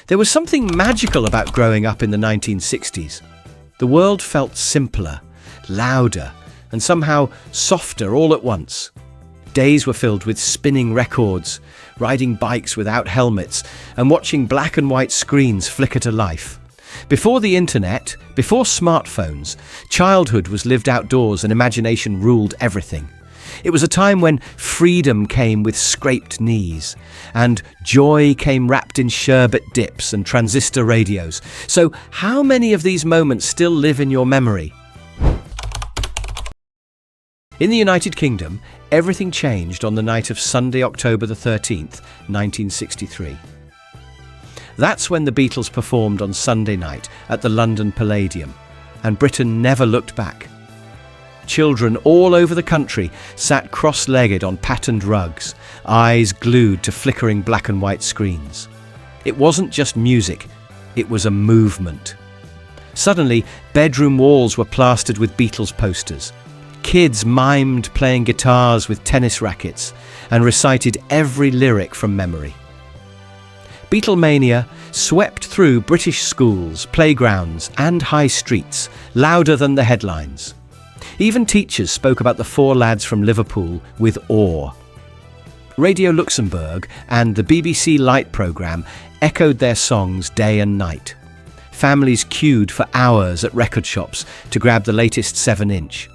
There was something magical about growing up in the 1960s. The world felt simpler, louder, and somehow softer all at once. Days were filled with spinning records, riding bikes without helmets, and watching black and white screens flicker to life. Before the internet, before smartphones, childhood was lived outdoors and imagination ruled everything. It was a time when freedom came with scraped knees, and joy came wrapped in sherbet dips and transistor radios. So, how many of these moments still live in your memory? In the United Kingdom, everything changed on the night of Sunday, October the 13th, 1963. That's when the Beatles performed on Sunday night at the London Palladium, and Britain never looked back. Children all over the country sat cross-legged on patterned rugs, eyes glued to flickering black and white screens. It wasn't just music, it was a movement. Suddenly, bedroom walls were plastered with Beatles posters. Kids mimed playing guitars with tennis rackets and recited every lyric from memory. Beatlemania swept through British schools, playgrounds and high streets, louder than the headlines. Even teachers spoke about the four lads from Liverpool with awe. Radio Luxembourg and the BBC Light programme echoed their songs day and night. Families queued for hours at record shops to grab the latest 7-inch.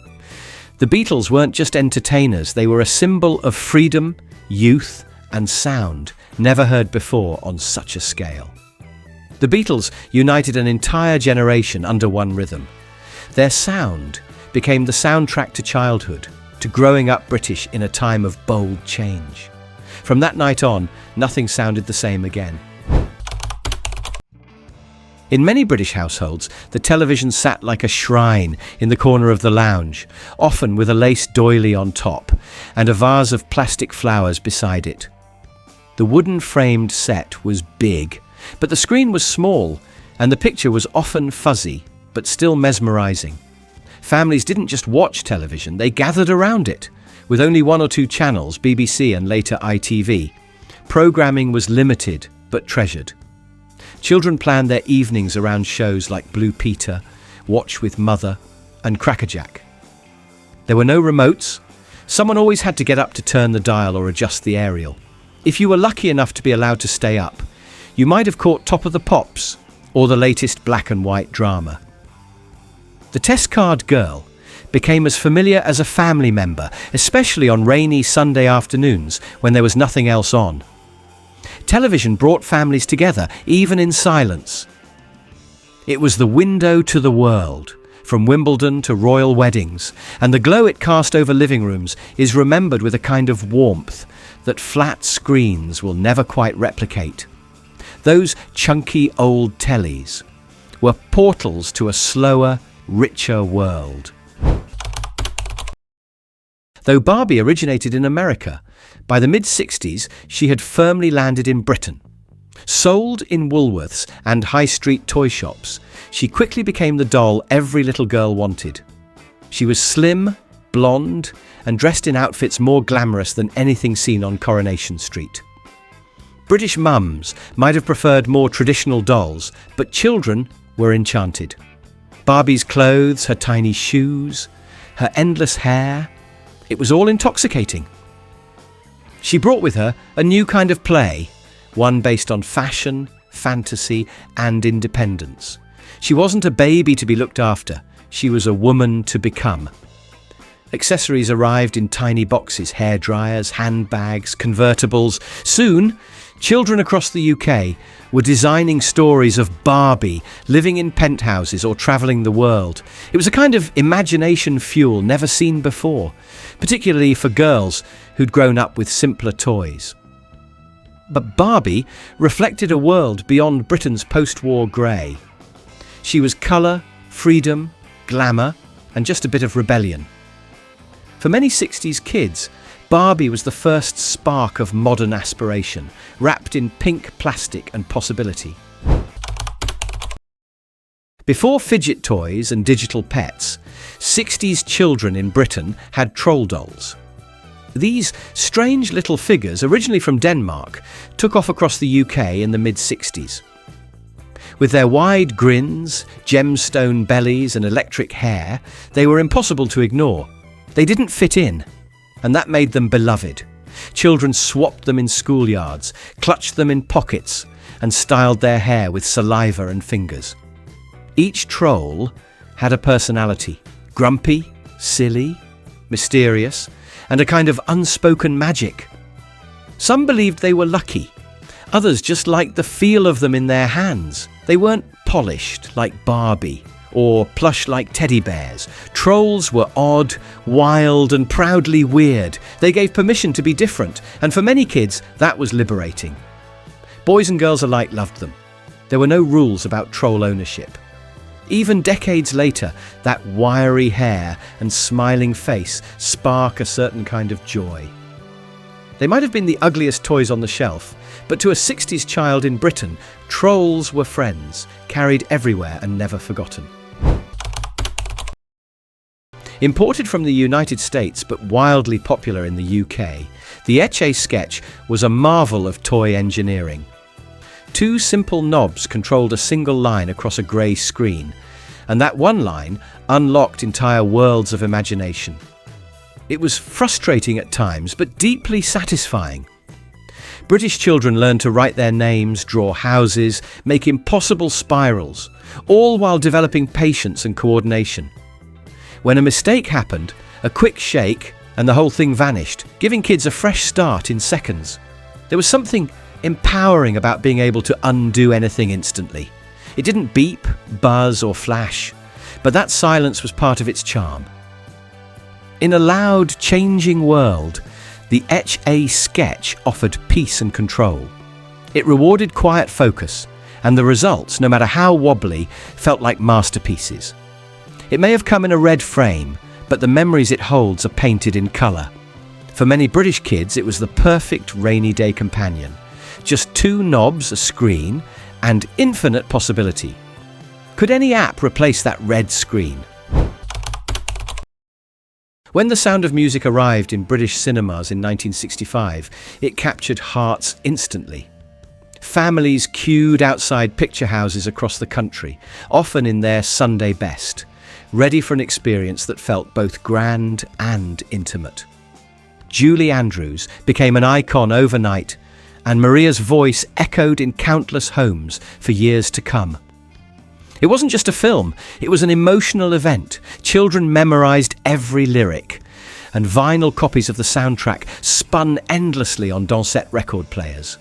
The Beatles weren't just entertainers, they were a symbol of freedom, youth and sound never heard before on such a scale. The Beatles united an entire generation under one rhythm. Their sound became the soundtrack to childhood, to growing up British in a time of bold change. From that night on, nothing sounded the same again. In many British households, the television sat like a shrine in the corner of the lounge, often with a lace doily on top and a vase of plastic flowers beside it. The wooden-framed set was big, but the screen was small, and the picture was often fuzzy, but still mesmerizing. Families didn't just watch television, they gathered around it. With only one or two channels, BBC and later ITV, programming was limited but treasured. Children planned their evenings around shows like Blue Peter, Watch with Mother, and Crackerjack. There were no remotes. Someone always had to get up to turn the dial or adjust the aerial. If you were lucky enough to be allowed to stay up, you might have caught Top of the Pops or the latest black and white drama. The test card girl became as familiar as a family member, especially on rainy Sunday afternoons when there was nothing else on. Television brought families together, even in silence. It was the window to the world, from Wimbledon to royal weddings, and the glow it cast over living rooms is remembered with a kind of warmth that flat screens will never quite replicate. Those chunky old tellies were portals to a slower, richer world. Though Barbie originated in America, by the mid-60s she had firmly landed in Britain. Sold in Woolworths and high street toy shops, she quickly became the doll every little girl wanted. She was slim, blonde, and dressed in outfits more glamorous than anything seen on Coronation Street. British mums might have preferred more traditional dolls, but children were enchanted. Barbie's clothes, her tiny shoes, her endless hair, it was all intoxicating. She brought with her a new kind of play, one based on fashion, fantasy, and independence. She wasn't a baby to be looked after, she was a woman to become. Accessories arrived in tiny boxes, hairdryers, handbags, convertibles. Soon, children across the UK were designing stories of Barbie, living in penthouses or travelling the world. It was a kind of imagination fuel never seen before, particularly for girls who'd grown up with simpler toys. But Barbie reflected a world beyond Britain's post-war grey. She was colour, freedom, glamour, and just a bit of rebellion. For many 60s kids, Barbie was the first spark of modern aspiration, wrapped in pink plastic and possibility. Before fidget toys and digital pets, 60s children in Britain had troll dolls. These strange little figures, originally from Denmark, took off across the UK in the mid-60s. With their wide grins, gemstone bellies and electric hair, they were impossible to ignore. They didn't fit in, and that made them beloved. Children swapped them in schoolyards, clutched them in pockets, and styled their hair with saliva and fingers. Each troll had a personality: grumpy, silly, mysterious, and a kind of unspoken magic. Some believed they were lucky. Others just liked the feel of them in their hands. They weren't polished like Barbie or plush like teddy bears. Trolls were odd, wild, and proudly weird. They gave permission to be different, and for many kids, that was liberating. Boys and girls alike loved them. There were no rules about troll ownership. Even decades later, that wiry hair and smiling face spark a certain kind of joy. They might have been the ugliest toys on the shelf, but to a 60s child in Britain, trolls were friends, carried everywhere and never forgotten. Imported from the United States but wildly popular in the UK, the Etch-A-Sketch was a marvel of toy engineering. Two simple knobs controlled a single line across a grey screen, and that one line unlocked entire worlds of imagination. It was frustrating at times, but deeply satisfying. British children learned to write their names, draw houses, make impossible spirals, all while developing patience and coordination. When a mistake happened, a quick shake and the whole thing vanished, giving kids a fresh start in seconds. There was something empowering about being able to undo anything instantly. It didn't beep, buzz, or flash, but that silence was part of its charm. In a loud, changing world, the Etch-A-Sketch offered peace and control. It rewarded quiet focus, and the results, no matter how wobbly, felt like masterpieces. It may have come in a red frame, but the memories it holds are painted in colour. For many British kids, it was the perfect rainy day companion. Just two knobs, a screen, and infinite possibility. Could any app replace that red screen? When The Sound of Music arrived in British cinemas in 1965, it captured hearts instantly. Families queued outside picture houses across the country, often in their Sunday best, ready for an experience that felt both grand and intimate. Julie Andrews became an icon overnight, and Maria's voice echoed in countless homes for years to come. It wasn't just a film, it was an emotional event. Children memorized every lyric, and vinyl copies of the soundtrack spun endlessly on Dansette record players.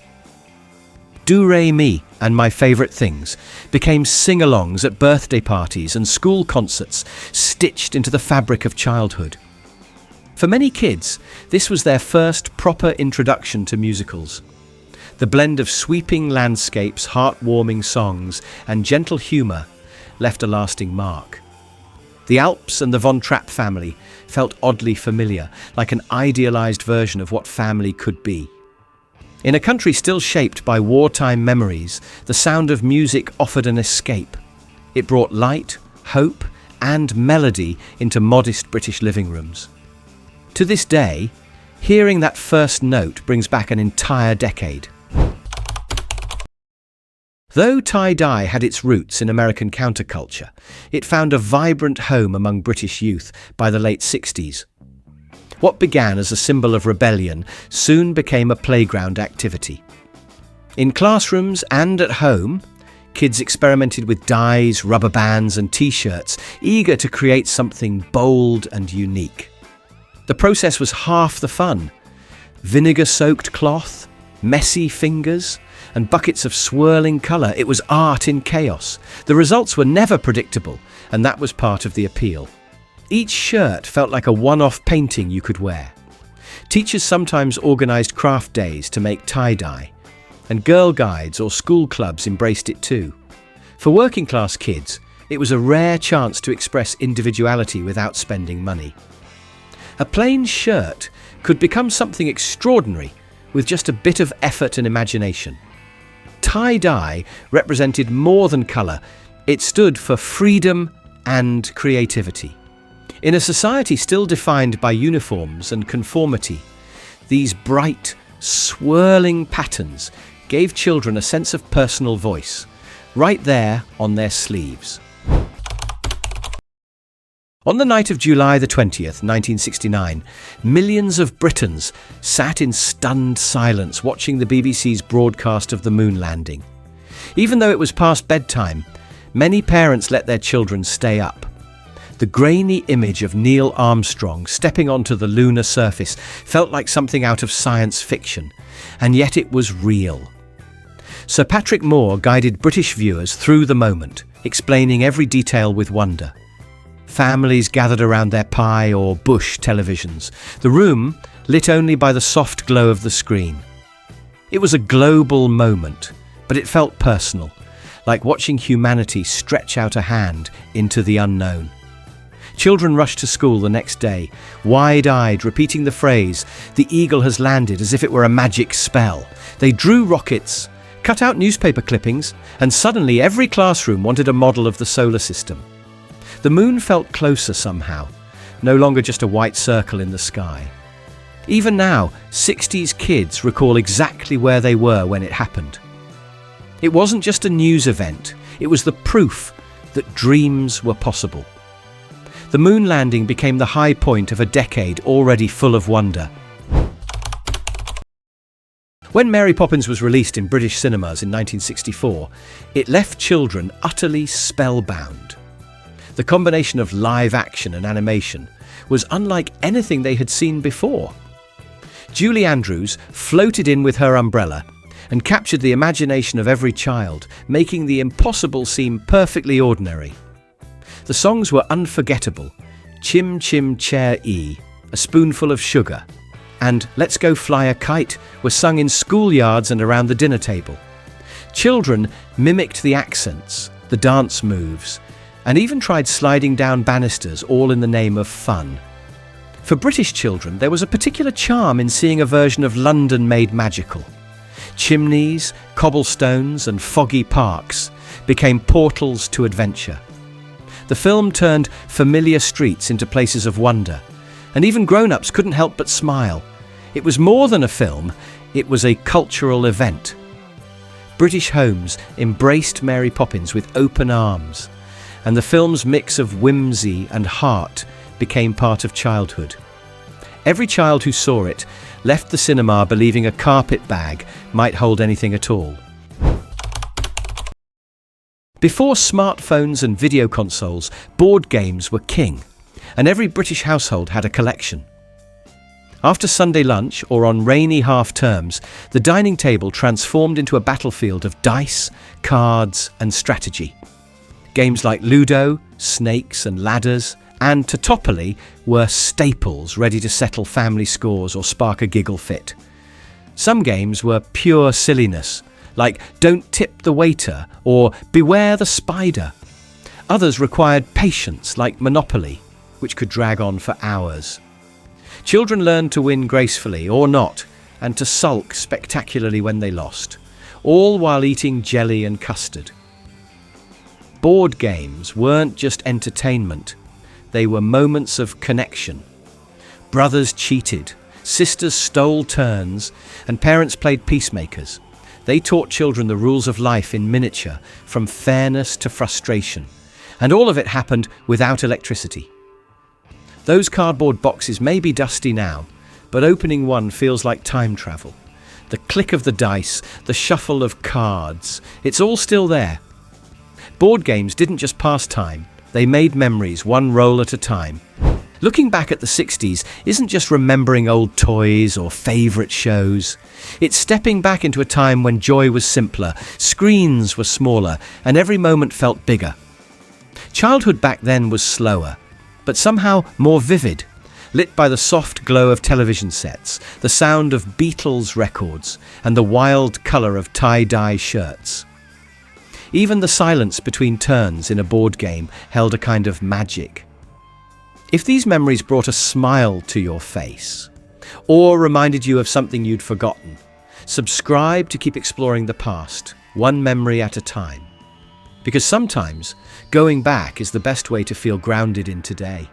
Do Re Mi and My Favourite Things became sing-alongs at birthday parties and school concerts, stitched into the fabric of childhood. For many kids, this was their first proper introduction to musicals. The blend of sweeping landscapes, heartwarming songs, and gentle humour left a lasting mark. The Alps and the Von Trapp family felt oddly familiar, like an idealised version of what family could be. In a country still shaped by wartime memories, The Sound of Music offered an escape. It brought light, hope, and melody into modest British living rooms. To this day, hearing that first note brings back an entire decade. Though tie-dye had its roots in American counterculture, it found a vibrant home among British youth by the late 60s. What began as a symbol of rebellion soon became a playground activity. In classrooms and at home, kids experimented with dyes, rubber bands, and t-shirts, eager to create something bold and unique. The process was half the fun. Vinegar-soaked cloth, messy fingers, and buckets of swirling colour. It was art in chaos. The results were never predictable, and that was part of the appeal. Each shirt felt like a one-off painting you could wear. Teachers sometimes organised craft days to make tie-dye, and girl guides or school clubs embraced it too. For working-class kids, it was a rare chance to express individuality without spending money. A plain shirt could become something extraordinary with just a bit of effort and imagination. Tie-dye represented more than colour. It stood for freedom and creativity. In a society still defined by uniforms and conformity, these bright, swirling patterns gave children a sense of personal voice, right there on their sleeves. On the night of July the 20th, 1969, millions of Britons sat in stunned silence watching the BBC's broadcast of the moon landing. Even though it was past bedtime, many parents let their children stay up. The grainy image of Neil Armstrong stepping onto the lunar surface felt like something out of science fiction, and yet it was real. Sir Patrick Moore guided British viewers through the moment, explaining every detail with wonder. Families gathered around their pie or bush televisions, the room lit only by the soft glow of the screen. It was a global moment, but it felt personal, like watching humanity stretch out a hand into the unknown. Children rushed to school the next day, wide-eyed, repeating the phrase, "The eagle has landed," as if it were a magic spell. They drew rockets, cut out newspaper clippings, and suddenly every classroom wanted a model of the solar system. The moon felt closer somehow, no longer just a white circle in the sky. Even now, 60s kids recall exactly where they were when it happened. It wasn't just a news event, it was the proof that dreams were possible. The moon landing became the high point of a decade already full of wonder. When Mary Poppins was released in British cinemas in 1964, it left children utterly spellbound. The combination of live action and animation was unlike anything they had seen before. Julie Andrews floated in with her umbrella and captured the imagination of every child, making the impossible seem perfectly ordinary. The songs were unforgettable. Chim Chim Chair-E, A Spoonful of Sugar, and Let's Go Fly a Kite were sung in schoolyards and around the dinner table. Children mimicked the accents, the dance moves, and even tried sliding down banisters, all in the name of fun. For British children, there was a particular charm in seeing a version of London made magical. Chimneys, cobblestones, and foggy parks became portals to adventure. The film turned familiar streets into places of wonder, and even grown-ups couldn't help but smile. It was more than a film, it was a cultural event. British homes embraced Mary Poppins with open arms, and the film's mix of whimsy and heart became part of childhood. Every child who saw it left the cinema believing a carpet bag might hold anything at all. Before smartphones and video consoles, board games were king, and every British household had a collection. After Sunday lunch or on rainy half-terms, the dining table transformed into a battlefield of dice, cards, and strategy. Games like Ludo, Snakes and Ladders, and Totopoly were staples ready to settle family scores or spark a giggle fit. Some games were pure silliness, like Don't Tip the Waiter or Beware the Spider. Others required patience, like Monopoly, which could drag on for hours. Children learned to win gracefully or not, and to sulk spectacularly when they lost, all while eating jelly and custard. Board games weren't just entertainment, they were moments of connection. Brothers cheated, sisters stole turns, and parents played peacemakers. They taught children the rules of life in miniature, from fairness to frustration, and all of it happened without electricity. Those cardboard boxes may be dusty now, but opening one feels like time travel. The click of the dice, the shuffle of cards, it's all still there. Board games didn't just pass time, they made memories one roll at a time. Looking back at the 60s isn't just remembering old toys or favourite shows. It's stepping back into a time when joy was simpler, screens were smaller, and every moment felt bigger. Childhood back then was slower, but somehow more vivid, lit by the soft glow of television sets, the sound of Beatles records, and the wild colour of tie-dye shirts. Even the silence between turns in a board game held a kind of magic. If these memories brought a smile to your face, or reminded you of something you'd forgotten, subscribe to keep exploring the past, one memory at a time. Because sometimes, going back is the best way to feel grounded in today.